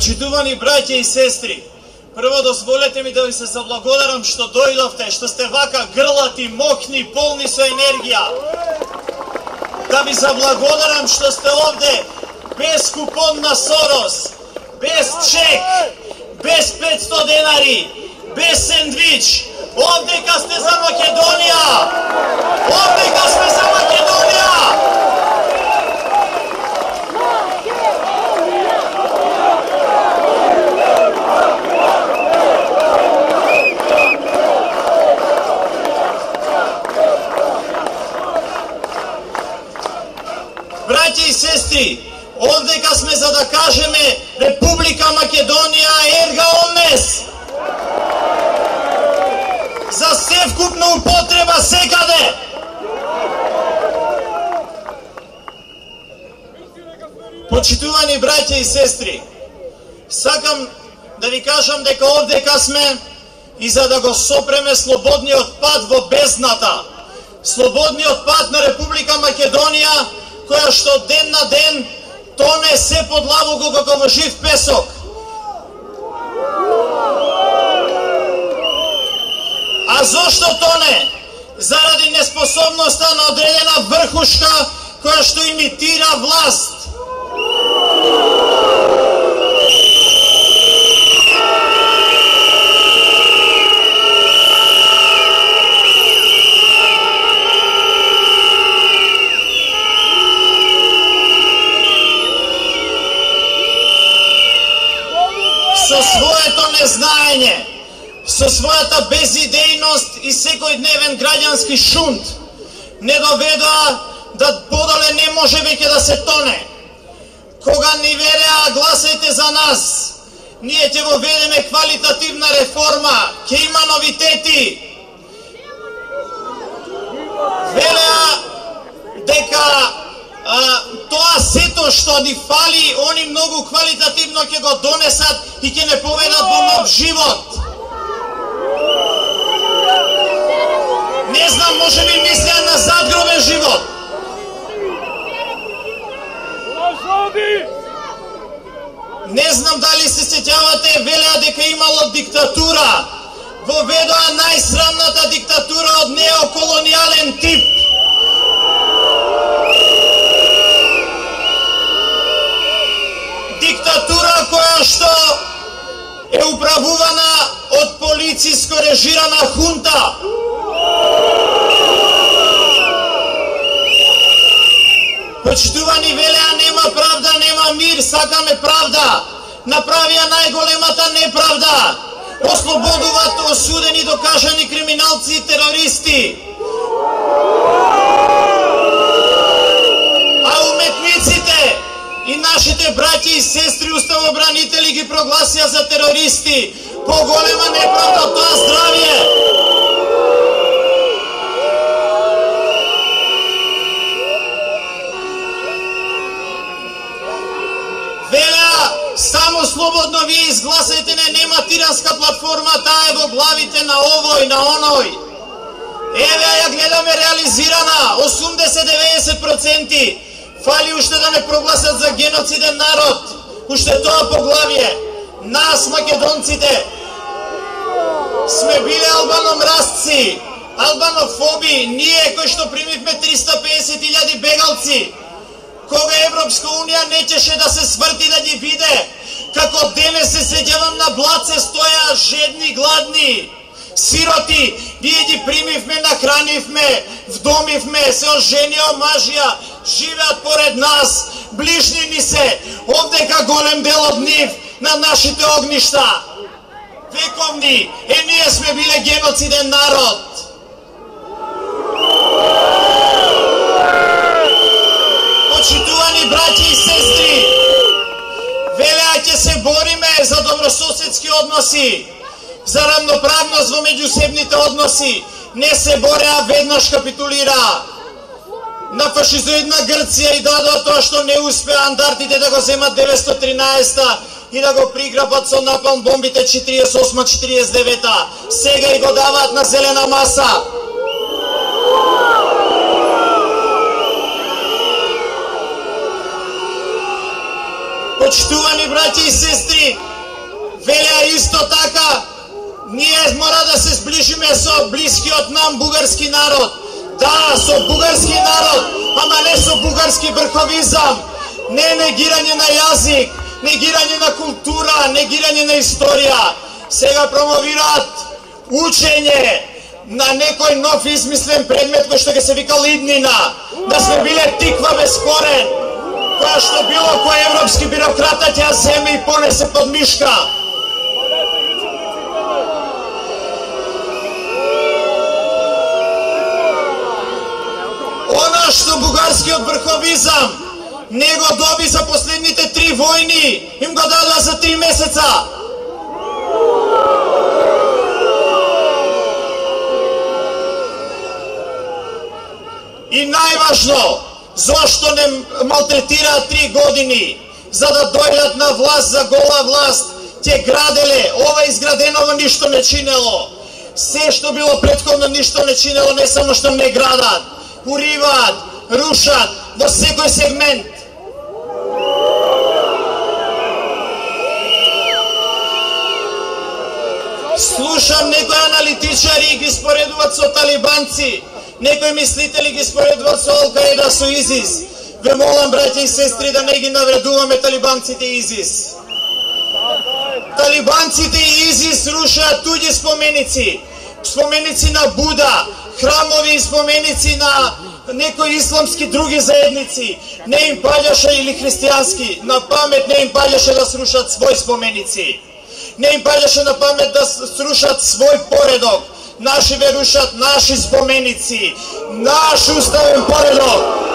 Почитувани браќа и сестри, прво дозволете ми да ви се заблагодарам што дојдовте, што сте вака грлати, мокни, полни со енергија. Да ви заблагодарам што сте овде без купон на Сорос, без чек, без 500 денари, без сендвич. Овдека сте за Македонија! Овдека сме за Македонија! Браќа и сестри, овдека сме за да кажеме Република Македонија ерга омнес. За севкупна употреба секаде. Почитувани браќа и сестри, сакам да ви кажам дека овдека сме и за да го сопреме слободниот пат во бездната. Слободниот пат на Република Македонија, која што ден на ден тоне се подлабоко како во жив песок. А зошто тоне? Заради неспособноста на одредена врхушка која што имитира власт. Со своето незнаење, со својата безидејност и секојдневен граѓански шунт, не доведоа да подоле не може веќе да се тоне. Кога ни вереа гласајте за нас, ние ќе воведеме квалитативна реформа, ќе има новитети. Велеа дека тоа сето што ни фали, они многу квалитативно ќе го донесат и ќе не поведат во нов живот. Не знам, може би мислеа на задгробен живот. Не знам дали се сеќавате, велеа дека имало диктатура. Воведоа најсрамната диктатура од неоколонијален тип. Диктатура која што е управувана од полициско режирана хунта. Почитувани, велеа нема правда, нема мир, сакаме правда. Направија најголемата неправда. Ослободуваат осудени, докажани криминалци и терористи. А уметниците и нашите браќи и сестри уставобранители ги прогласија за терористи. Поголема неправда од тоа здравје. Велеа, само слободно вие изгласајте, нема тиранска платформа, таа е во главите на овој, на оној. Еве ја гледаме реализирана, 80-90%. Фали уште да не прогласат за геноциден народ. Уште тоа поглавје. Нас, македонците, сме биле албаномразци, албанофоби, ние кои што примивме 350.000 бегалци. Кога Европска Унија нечеше да се сврти да ги виде, како денес се сеќавам на блаце стоја жедни, гладни, сироти, ние ги примивме, нахранивме, вдомивме, се оженио, омажија, живеат поред нас, ближни ни се, овдека голем дел од нив на нашите огништа. Вековни, ние сме биле геноциден народ. Почитувани браќи и сестри, велеа ќе се бориме за добрососедски односи, за равноправност во меѓусебните односи. Не се бореа, веднаш капитулираа. На фашизоидна Грција и дадоа тоа што не успеа андартите да го земат 913-та и да го приграбат со напалм бомбите 48-49-та. Сега и го даваат на зелена маса. Почитувани браќи и сестри, велеа исто така, ние мора да се сближиме со блискиот нам бугарски народ. Да, со бугарски народ, ама не со бугарски врховизам. Не негирање на јазик, негирање на култура, негирање на историја. Сега промовираат учење на некој нов измислен предмет кој што ќе се вика лиднина. Да сме биле тиква без корен, која што било кој европски бюрократа ќе земе и понесе под мишка. Она што бугарскиот врховизам не го доби за последните 3 војни, им го дадоа за 3 месеца. И најважно, зошто не малтретираат 3 години, за да дојдат на власт, за гола власт, ќе граделе, ова изграденово ништо не чинело. Се што било претходно ништо не чинело, не само што не градат, уриваат, рушат во секој сегмент. Слушам некои аналитичари ги споредуваат со талибанци, некои мислители ги споредуваат со Ал-Каида, со ИЗИС. Ве молам, браќа и сестри, да не ги навредуваме талибанците и ИЗИС. Талибанците и ИЗИС рушаат туѓи споменици, споменици на Буда, храмови и споменици на некои исламски други заедници. Не им паѓаше, или христијански, на памет не им паѓаше да срушат своји споменици. Не им паѓаше на памет да срушат свој поредок. Наши верушат наши споменици, наш уставен поредок.